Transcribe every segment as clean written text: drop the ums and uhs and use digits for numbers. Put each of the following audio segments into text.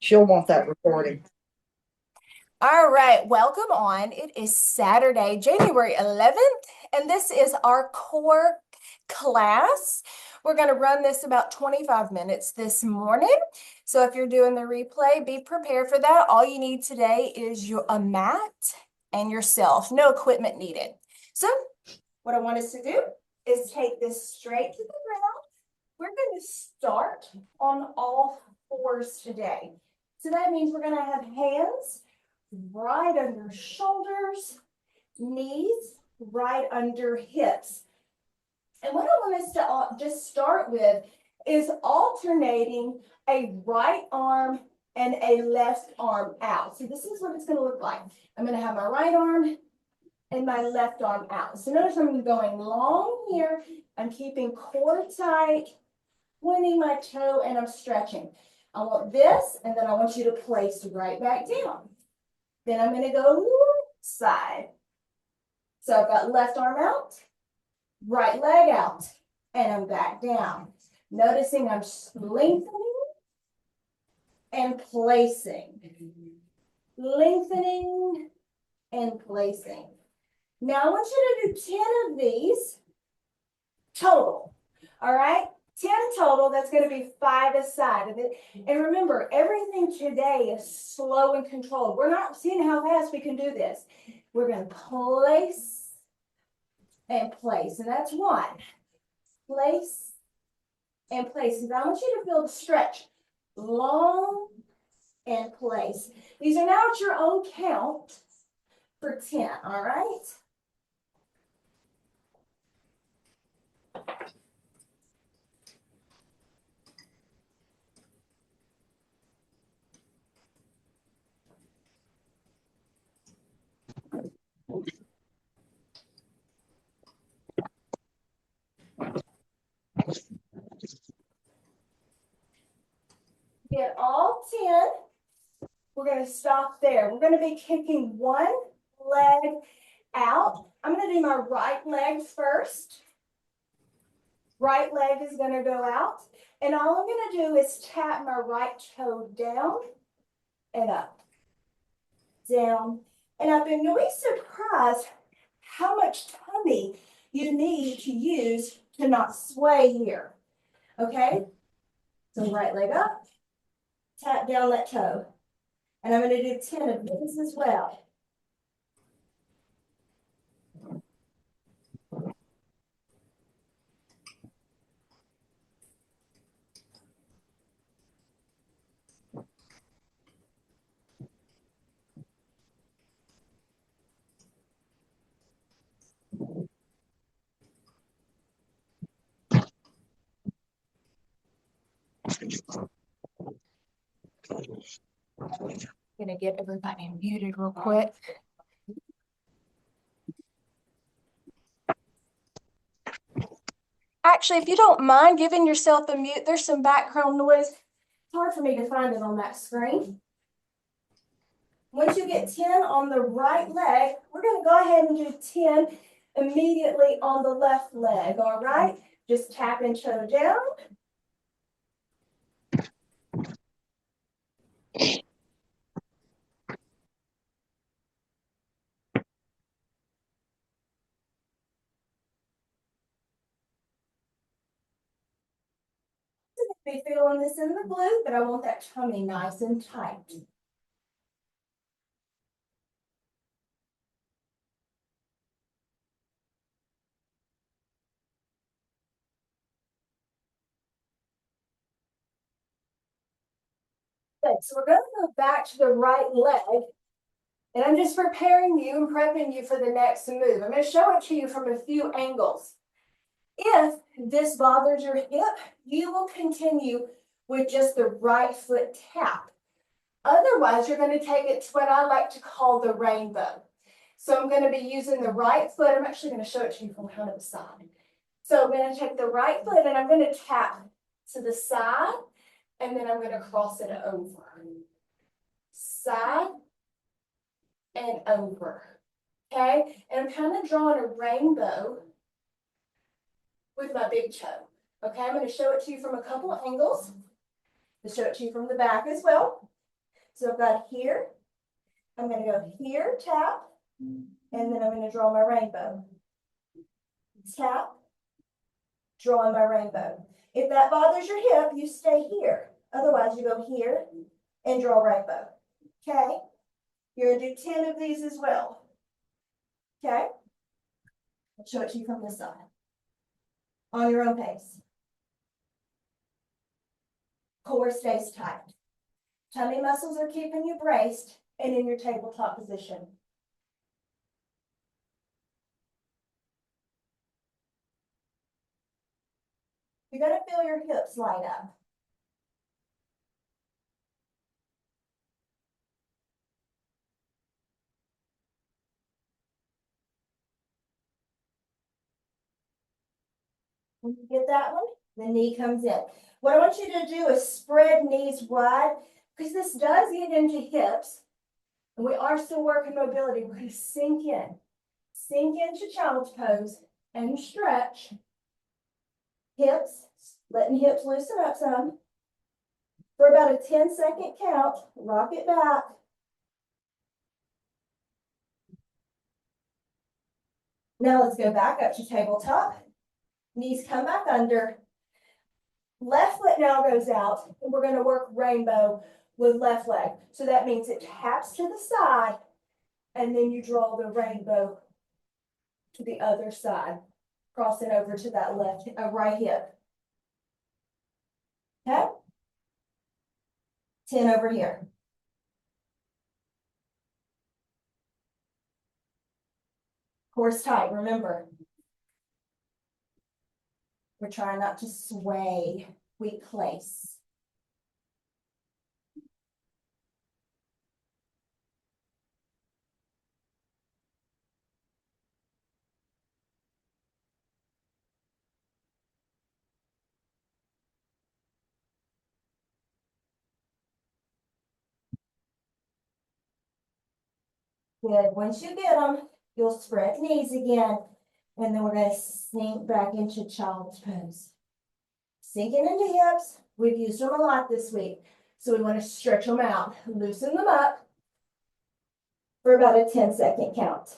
She'll want that recording. All right, welcome on. It is Saturday, January 11th, and this is our core class. We're going to run this about 25 minutes this morning. So if you're doing the replay, be prepared for that. All you need today is a mat and yourself. No equipment needed. So what I want us to do is take this straight to the ground. We're going to start on all fours today. So that means we're going to have hands right under shoulders, knees right under hips. And what I want us to just start with is alternating a right arm and a left arm out. So this is what it's going to look like. I'm going to have my right arm and my left arm out. So notice I'm going long here. I'm keeping core tight, pointing my toe, and I'm stretching. I want this, and then I want you to place right back down. Then I'm going to go left side. So I've got left arm out, right leg out, and I'm back down. Noticing I'm lengthening and placing. Lengthening and placing. Now I want you to do 10 of these total. All right? 10 total, that's going to be 5 a side. And remember, everything today is slow and controlled. We're not seeing how fast we can do this. We're going to place and place, and that's 1. Place and place. And I want you to feel the stretch. Long and place. These are now at your own count for 10, all right? Get all 10. We're going to stop there. We're going to be kicking one leg out. I'm going to do my right leg first. Right leg is going to go out. And all I'm going to do is tap my right toe down and up. Down and up. And you'll be surprised how much tummy you need to use to not sway here. Okay? So right leg up. Tap down that toe. And I'm going to do 10 of these as well. I'm going to get everybody muted real quick. Actually, if you don't mind giving yourself a mute, there's some background noise. It's hard for me to find it on that screen. Once you get 10 on the right leg, we're going to go ahead and do 10 immediately on the left leg, all right? Just tap and toe down. Be feeling this in the glute, but I want that tummy nice and tight. Good. So we're going to go back to the right leg. And I'm just preparing you and prepping you for the next move. I'm going to show it to you from a few angles. If this bothers your hip, you will continue with just the right foot tap. Otherwise, you're going to take it to what I like to call the rainbow. So I'm going to be using the right foot. I'm actually going to show it to you from kind of the side. So I'm going to take the right foot and I'm going to tap to the side, and then I'm going to cross it over. Side and over. Okay? And I'm kind of drawing a rainbow with my big toe. Okay, I'm going to show it to you from a couple of angles. I'll show it to you from the back as well. So I've got here, I'm gonna go here, tap, and then I'm gonna draw my rainbow. Tap, drawing my rainbow. If that bothers your hip, you stay here. Otherwise, you go here and draw a rainbow. Okay? You're gonna do 10 of these as well. Okay? I'll show it to you from this side. On your own pace. Core stays tight. Tummy muscles are keeping you braced and in your tabletop position. You're gonna feel your hips light up. When you get that one, the knee comes in. What I want you to do is spread knees wide, because this does get into hips, and we are still working mobility. We're going to sink into child's pose, and stretch. Hips, letting hips loosen up some. For about a 10-second count, rock it back. Now let's go back up to tabletop. Knees come back under. Left foot now goes out, and we're going to work rainbow with left leg. So that means it taps to the side, and then you draw the rainbow to the other side, crossing over to that right hip. Okay? 10 over here. Core's tight, remember. We're trying not to sway, weak place. Good. Once you get them, you'll spread knees again, and then we're going to sink back into child's pose. Sinking into hips. We've used them a lot this week, so we want to stretch them out, loosen them up for about a 10-second count.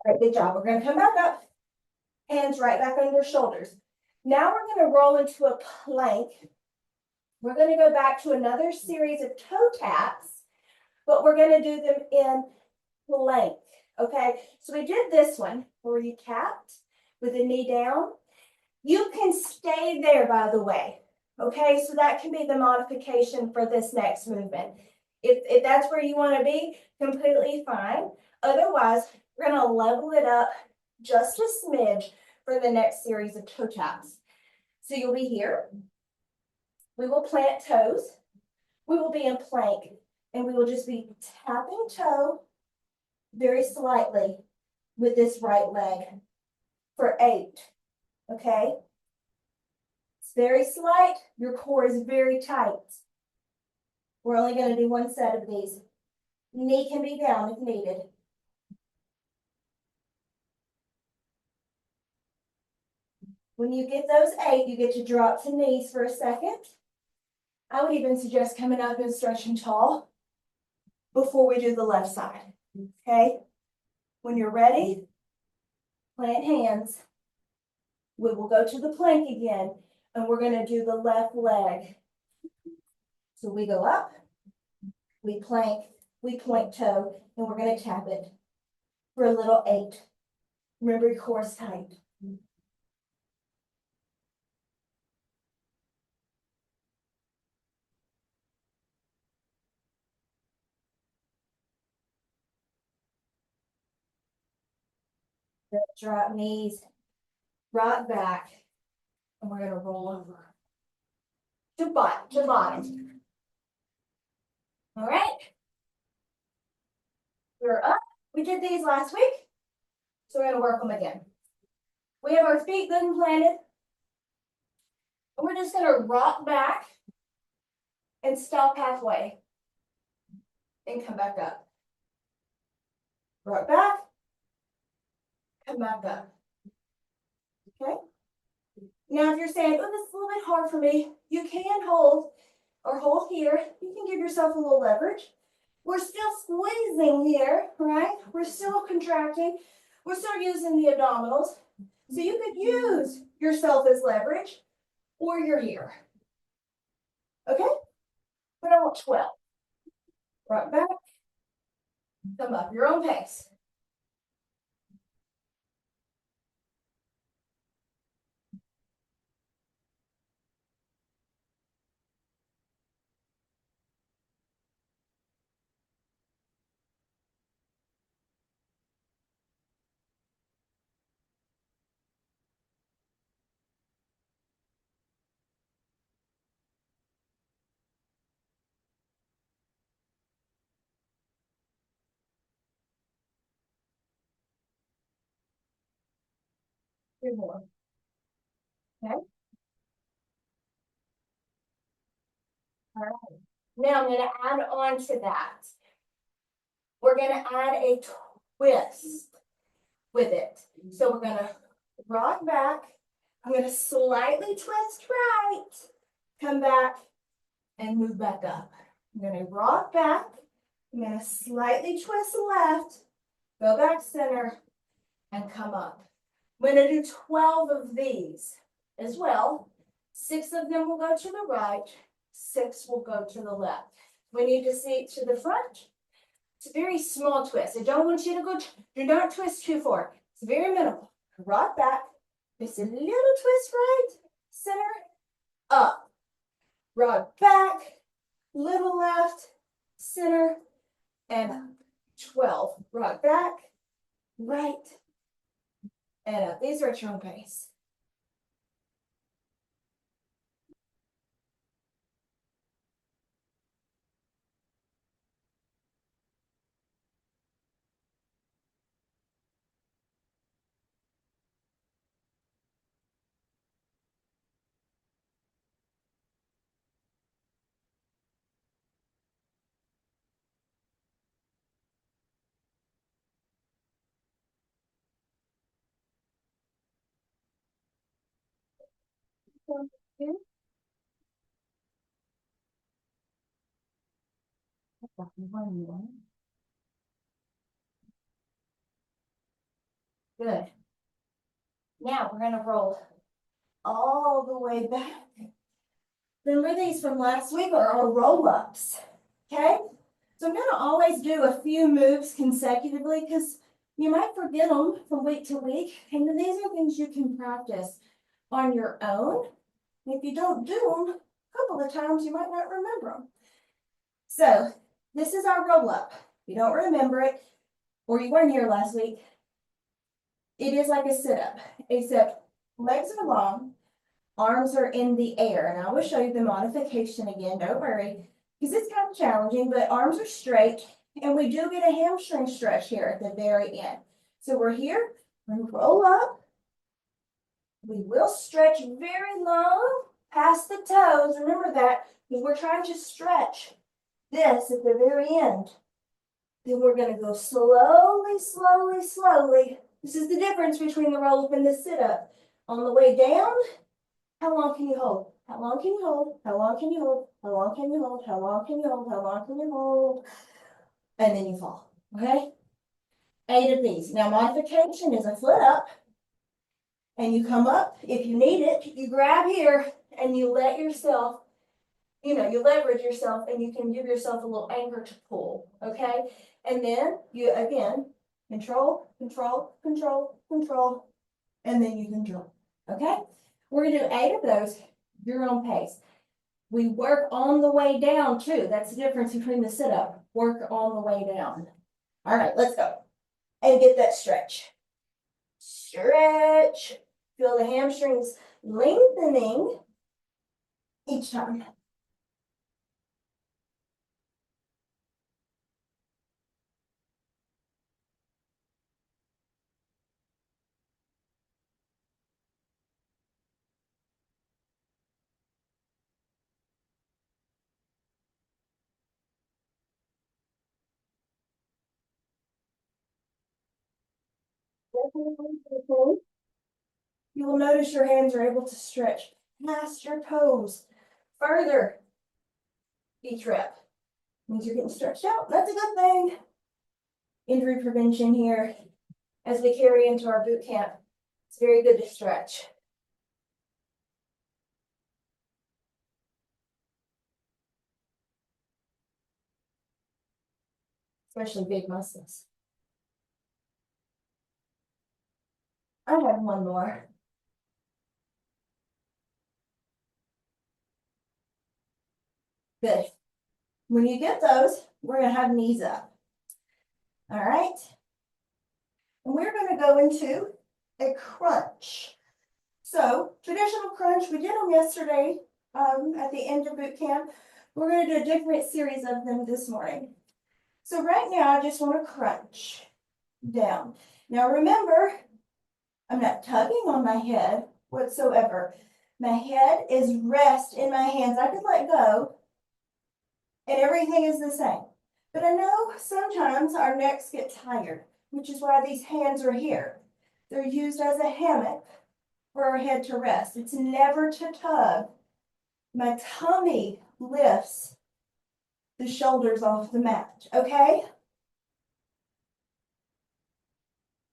All right, good job. We're going to come back up, hands right back under shoulders. Now we're going to roll into a plank. We're going to go back to another series of toe taps, but we're going to do them in plank. Okay, so we did this one where you tapped with the knee down. You can stay there, by the way. Okay, so that can be the modification for this next movement. If that's where you want to be, completely fine. Otherwise, we're going to level it up just a smidge for the next series of toe taps. So you'll be here. We will plant toes. We will be in plank, and we will just be tapping toe very slightly with this right leg for 8. Okay? It's very slight. Your core is very tight. We're only going to do one set of these. Knee can be down if needed. When you get those 8, you get to drop to knees for a second. I would even suggest coming up and stretching tall before we do the left side. Okay? When you're ready, plant hands. We will go to the plank again, and we're going to do the left leg. So we go up, we plank, we point toe, and we're going to tap it for a little 8. Remember, your core is tight. Drop knees, rock back, and we're going to roll over to bottom. All right. We're up. We did these last week, so we're going to work them again. We have our feet good and planted. And we're just going to rock back and stop halfway and come back up. Rock back and back up. Okay? Now, if you're saying, oh, this is a little bit hard for me, you can hold or hold here. You can give yourself a little leverage. We're still squeezing here, right? We're still contracting. We're still using the abdominals. So you could use yourself as leverage, or you're here. Okay? But I want 12. Right back. Come up, your own pace. Three more. Okay? All right. Now I'm going to add on to that. We're going to add a twist with it. So we're going to rock back. I'm going to slightly twist right, come back, and move back up. I'm going to rock back. I'm going to slightly twist left, go back center, and come up. I'm going to do 12 of these as well. 6 of them will go to the right, 6 will go to the left. We need to see to the front. It's a very small twist. I don't want you to go, do not twist too far. It's very minimal. Rock back, just a little twist right, center, up. Rock back, little left, center, and up. 12. Rock back, right, and up. These are at your own pace. Good. Now we're going to roll all the way back. Remember these from last week are our roll-ups, okay? So I'm going to always do a few moves consecutively because you might forget them from week to week. And these are things you can practice on your own. If you don't do them a couple of times, you might not remember them. So this is our roll-up. If you don't remember it, or you weren't here last week, it is like a sit-up, except legs are long, arms are in the air. And I will show you the modification again, don't worry, because it's kind of challenging, but arms are straight, and we do get a hamstring stretch here at the very end. So we're here, we roll up, we will stretch very long past the toes. Remember that, because we're trying to stretch this at the very end. Then we're going to go slowly, slowly, slowly. This is the difference between the roll up and the sit up. On the way down, how long can you hold? How long can you hold? How long can you hold? How long can you hold? How long can you hold? How long can you hold? And then you fall. Okay? 8 of these. Now, modification is a foot up. And you come up. If you need it, you grab here and you let yourself, you leverage yourself, and you can give yourself a little anchor to pull. Okay? And then you, again, control, control, control, control, and then you control. Okay? We're going to do 8 of those, your own pace. We work on the way down too. That's the difference between the sit-up. Work on the way down. All right, let's go. And get that stretch. Stretch. Feel the hamstrings lengthening each time. You will notice your hands are able to stretch past your toes further each rep. Means you're getting stretched out. That's a good thing. Injury prevention here as we carry into our boot camp. It's very good to stretch. Especially big muscles. I have one more. Good. When you get those, we're going to have knees up. All right. And we're going to go into a crunch. So traditional crunch, we did them yesterday at the end of boot camp. We're going to do a different series of them this morning. So right now, I just want to crunch down. Now remember, I'm not tugging on my head whatsoever. My head is rest in my hands. I could let go and everything is the same. But I know sometimes our necks get tired, which is why these hands are here. They're used as a hammock for our head to rest. It's never to tug. My tummy lifts the shoulders off the mat, okay?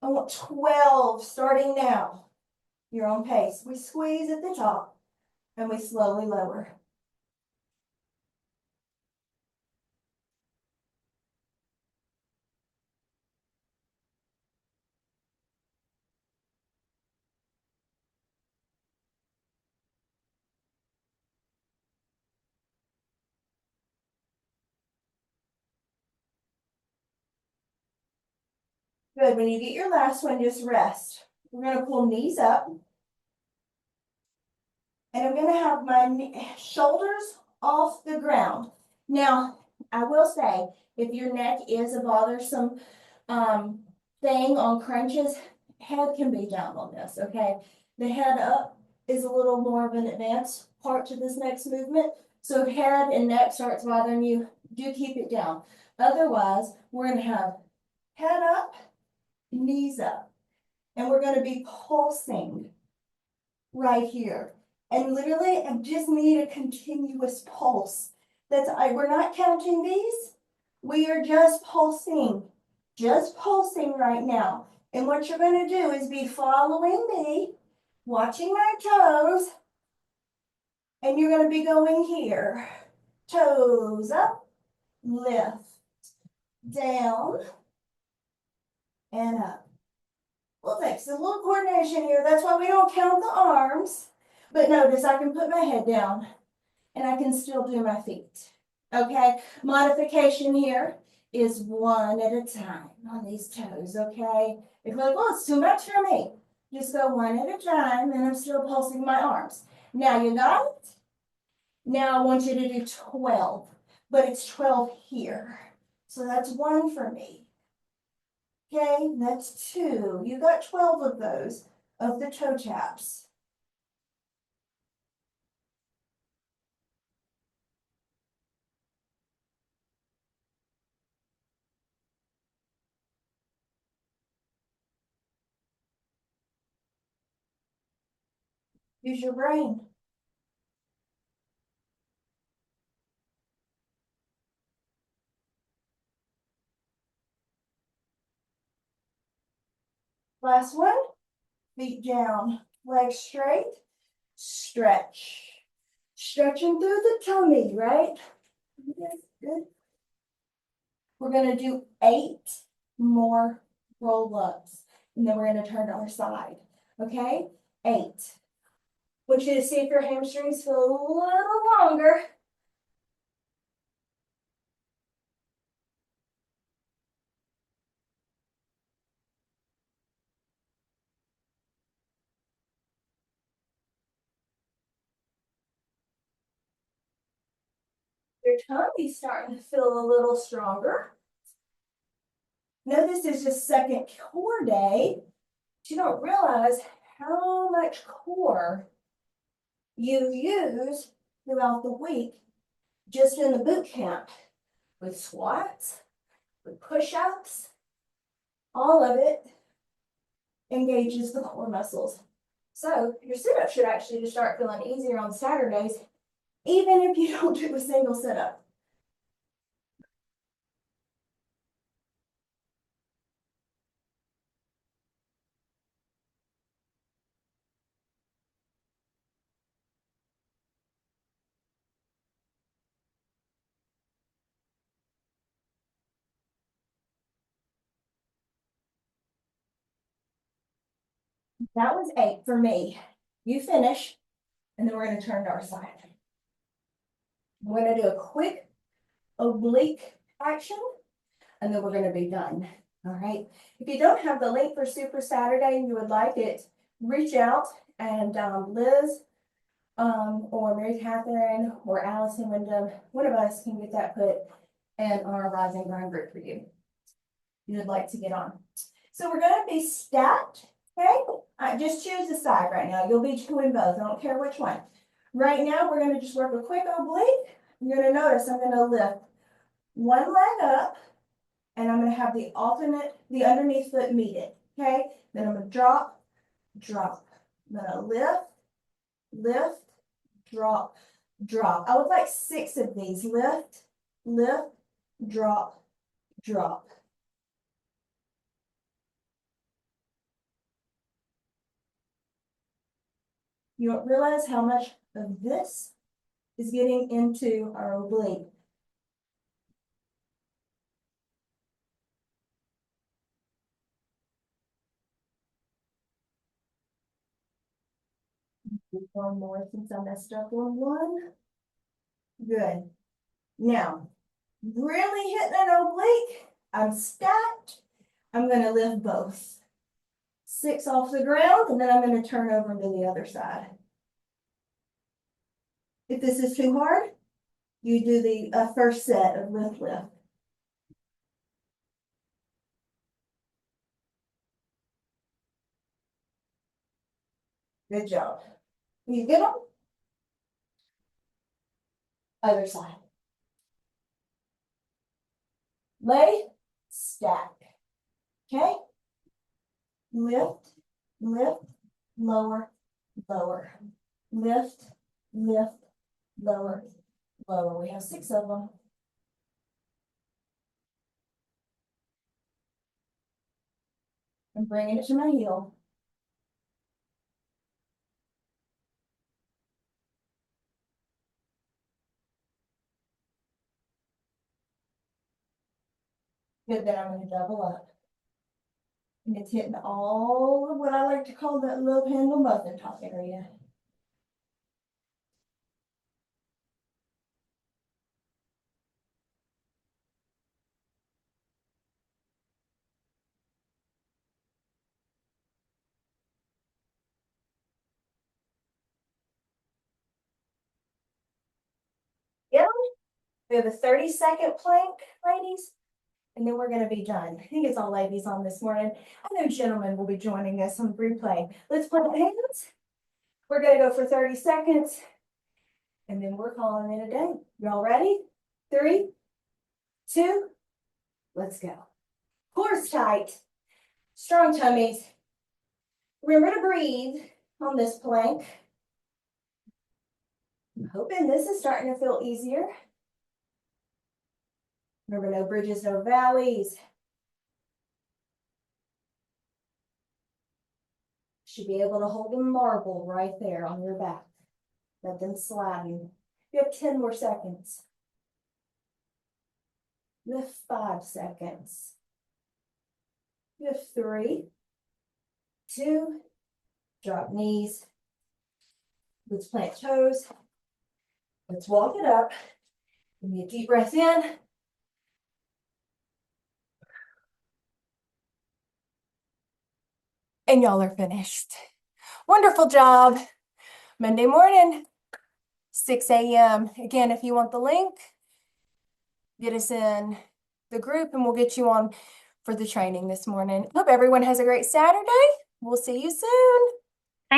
I want 12 starting now. Your own pace. We squeeze at the top and we slowly lower. Good. When you get your last one, just rest. We're going to pull knees up. And I'm going to have my shoulders off the ground. Now, I will say, if your neck is a bothersome thing on crunches, head can be down on this, okay? The head up is a little more of an advanced part to this next movement. So if head and neck starts bothering you, do keep it down. Otherwise, we're going to have head up, knees up, and we're going to be pulsing right here. And literally, I just need a continuous pulse. We're not counting these. We are just pulsing right now. And what you're going to do is be following me, watching my toes, and you're going to be going here. Toes up, lift, down, and up. Well, thanks. A little coordination here. That's why we don't count the arms. But notice I can put my head down and I can still do my feet. Okay, modification here is one at a time on these toes, okay? If you're like, oh, it's too much for me, just go one at a time and I'm still pulsing my arms. Now you got it? Now I want you to do 12, but it's 12 here. So that's one for me. Okay, that's two. You got 12 of those, of the toe taps. Use your brain. Last one. Feet down, legs straight, stretch. Stretching through the tummy, right? Good. We're going to do 8 more roll-ups, and then we're going to turn to our side, okay? 8. Want you to see if your hamstrings feel a little longer. Your tummy's starting to feel a little stronger. Now, this is just second core day. But you don't realize how much core you use throughout the week just in the boot camp with squats, with push-ups, all of it engages the core muscles. So your sit-up should actually just start feeling easier on Saturdays, even if you don't do a single sit-up. That was 8 for me. You finish, and then we're going to turn to our side. We're going to do a quick oblique action, and then we're going to be done. All right. If you don't have the link for Super Saturday and you would like it, reach out and Liz or Mary Catherine or Allison Wyndham, one of us can get that put in our Rise and Grind group for you. You would like to get on. So we're going to be stacked. Okay. Just choose a side right now. You'll be doing both. I don't care which one. Right now, we're going to just work a quick oblique. You're going to notice I'm going to lift one leg up, and I'm going to have the underneath foot meet it. Okay. Then I'm going to drop, drop. I'm going to lift, lift, drop, drop. I would like 6 of these. Lift, lift, drop, drop. You don't realize how much of this is getting into our oblique. One more since I messed up on one. Good. Now, really hitting an oblique. I'm stacked. I'm going to lift both. 6 off the ground, and then I'm going to turn over to the other side. If this is too hard, you do the first set of lift, lift. Good job. You get them? Other side. Lay, stack. Okay? Lift, lift, lower, lower. Lift, lift, lower, lower. We have 6 of them. I'm bringing it to my heel. Good, then I'm going to double up. And it's hitting all of what I like to call that love handle muffin top area. Yep. We have a 30-second plank, ladies, and then we're going to be done. I think it's all ladies on this morning. I know gentlemen will be joining us on replay. Let's plant hands. We're going to go for 30 seconds, and then we're calling it a day. Y'all ready? 3, 2, let's go. Core's tight, strong tummies. Remember to breathe on this plank. I'm hoping this is starting to feel easier. Remember, no bridges, no valleys. Should be able to hold a marble right there on your back. Let them slide you. You have 10 more seconds. You have 5 seconds. You have 3, 2, drop knees. Let's plant toes. Let's walk it up. Give me a deep breath in. And y'all are finished. Wonderful job. Monday morning, 6 a.m. Again, if you want the link, get us in the group and we'll get you on for the training this morning. Hope everyone has a great Saturday. We'll see you soon.